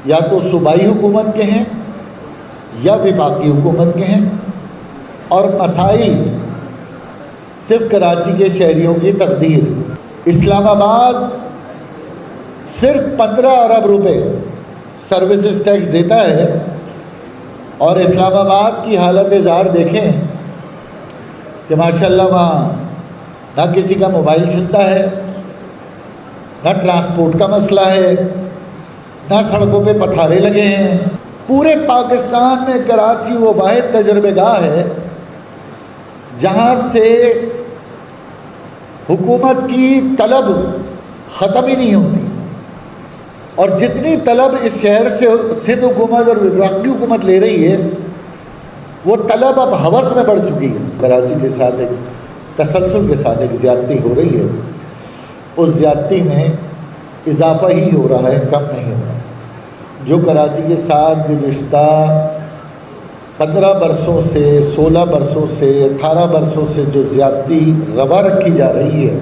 یا تو صوبائی حکومت کے ہیں یا وفاقی حکومت کے ہیں، اور مسائل صرف کراچی کے شہریوں کی تقدیر۔ اسلام آباد صرف 15 ارب روپے سروسز ٹیکس دیتا ہے، اور اسلام آباد کی حالت زار دیکھیں کہ ماشاءاللہ وہاں نہ کسی کا موبائل چلتا ہے، نہ ٹرانسپورٹ کا مسئلہ ہے، نہ سڑکوں پہ پتھارے لگے ہیں۔ پورے پاکستان میں کراچی وہ واحد تجربہ گاہ ہے جہاں سے حکومت کی طلب ختم ہی نہیں ہوتی، اور جتنی طلب اس شہر سے سندھ حکومت اور وفاقی حکومت لے رہی ہے وہ طلب اب ہوس میں بڑھ چکی ہے۔ کراچی کے ساتھ ایک تسلسل کے ساتھ ایک زیادتی ہو رہی ہے، اس زیادتی میں اضافہ ہی ہو رہا ہے، کم نہیں ہو رہا۔ جو کراچی کے ساتھ گزشتہ 15 برسوں سے 16 برسوں سے 18 برسوں سے جو زیادتی روا رکھی جا رہی ہے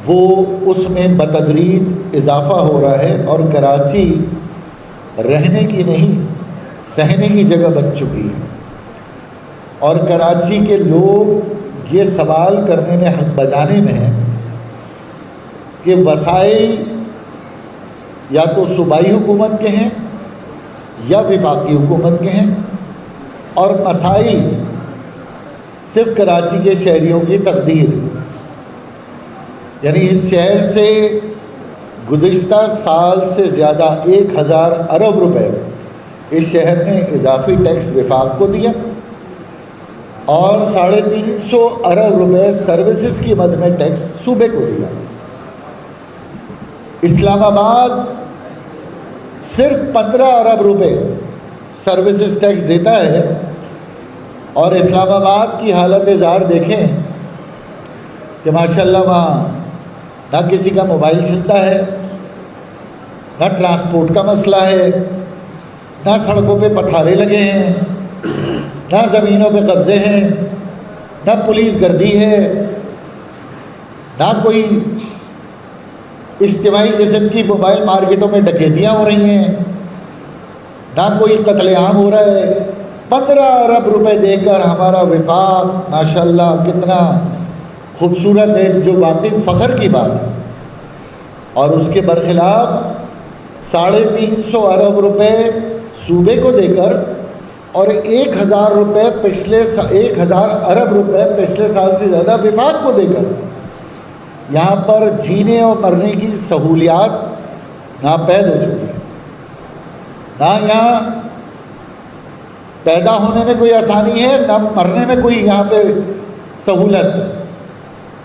وہ اس میں بتدریج اضافہ ہو رہا ہے، اور کراچی رہنے کی نہیں سہنے کی جگہ بن چکی ہے۔ اور کراچی کے لوگ یہ سوال کرنے میں حق بجانے میں ہیں کہ وسائل یا تو صوبائی حکومت کے ہیں یا وفاقی حکومت کے ہیں، اور مسائل صرف کراچی کے شہریوں کی تقدیر۔ یعنی اس شہر سے گزشتہ سال سے زیادہ 1000 ارب روپے اس شہر نے اضافی ٹیکس وفاق کو دیا، اور 350 ارب روپے سروسز کی مد میں ٹیکس صوبے کو دیا۔ اسلام آباد صرف 15 ارب روپے سروسز ٹیکس دیتا ہے، اور اسلام آباد کی حالت زار دیکھیں کہ ماشاءاللہ وہاں نہ کسی کا موبائل چلتا ہے، نہ ٹرانسپورٹ کا مسئلہ ہے، نہ سڑکوں پہ پتھارے لگے ہیں، نہ زمینوں پہ قبضے ہیں، نہ پولیس گردی ہے، نہ کوئی اجتماعی قسم کی موبائل مارکیٹوں میں ڈکیتیاں ہو رہی ہیں، نہ کوئی قتل عام ہو رہا ہے۔ 15 ارب روپے دے کر ہمارا وفاق ماشاءاللہ کتنا خوبصورت ہے، جو واقعی فخر کی بات ہے، اور اس کے برخلاف 350 ارب روپے صوبے کو دے کر اور 1000 ارب روپے پچھلے سال سے زیادہ وفاق کو دے کر یہاں پر جینے اور مرنے کی سہولیات ناپید ہو چکی ہیں۔ نہ یہاں پیدا ہونے میں کوئی آسانی ہے، نہ مرنے میں کوئی یہاں پہ سہولت۔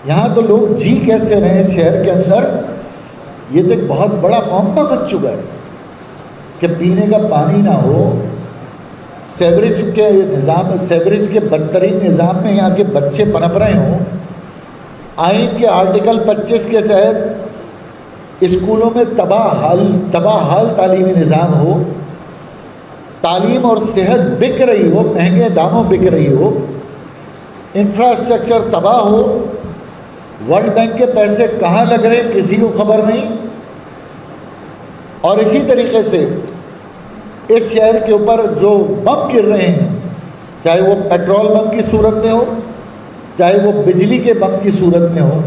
یہاں تو لوگ جی کیسے رہے شہر کے اندر، یہ تو ایک بہت بڑا معاملہ بن چکا ہے کہ پینے کا پانی نہ ہو، سیوریج کے نظام، سیوریج کے بدترین نظام میں یہاں کے بچے پنپ رہے ہوں، آئین کے آرٹیکل 25 کے تحت اسکولوں میں تباہ حال تعلیمی نظام ہو، تعلیم اور صحت بک رہی ہو، مہنگے داموں بک رہی ہو، انفراسٹرکچر تباہ ہو، ورلڈ بینک کے پیسے کہاں لگ رہے کسی کو خبر نہیں۔ اور اسی طریقے سے اس شہر کے اوپر جو بم گر رہے ہیں، چاہے وہ پیٹرول بم کی صورت میں ہو، چاہے وہ بجلی کے بم کی صورت میں ہو،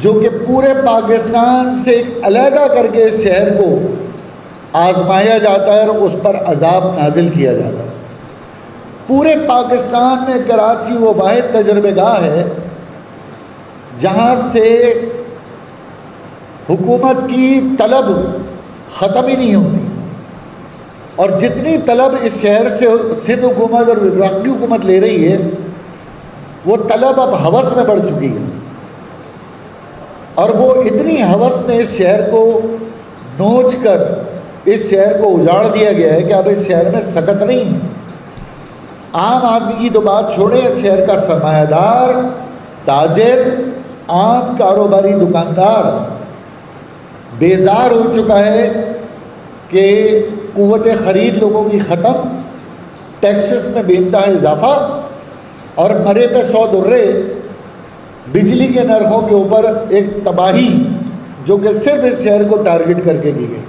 جو کہ پورے پاکستان سے علیحدہ کر کے اس شہر کو آزمایا جاتا ہے اور اس پر عذاب نازل کیا جاتا ہے۔ پورے پاکستان میں کراچی وہ واحد تجربہ گاہ ہے جہاں سے حکومت کی طلب ختم ہی نہیں ہوتی، اور جتنی طلب اس شہر سے سندھ حکومت اور وفاقی حکومت لے رہی ہے وہ طلب اب ہوس میں بڑھ چکی ہے، اور وہ اتنی ہوس میں اس شہر کو نوچ کر اس شہر کو اجاڑ دیا گیا ہے کہ اب اس شہر میں سکت نہیں ہے۔ عام آدمی کی تو بات چھوڑیں، اس شہر کا سرمایہ دار، تاجر، عام کاروباری دکاندار بیزار ہو چکا ہے کہ قوت خرید لوگوں کی ختم، ٹیکسز میں بے انتہا اضافہ، اور مرے پہ 100 درے، بجلی کے نرخوں کے اوپر ایک تباہی جو کہ صرف اس شہر کو ٹارگٹ کر کے کی گئی.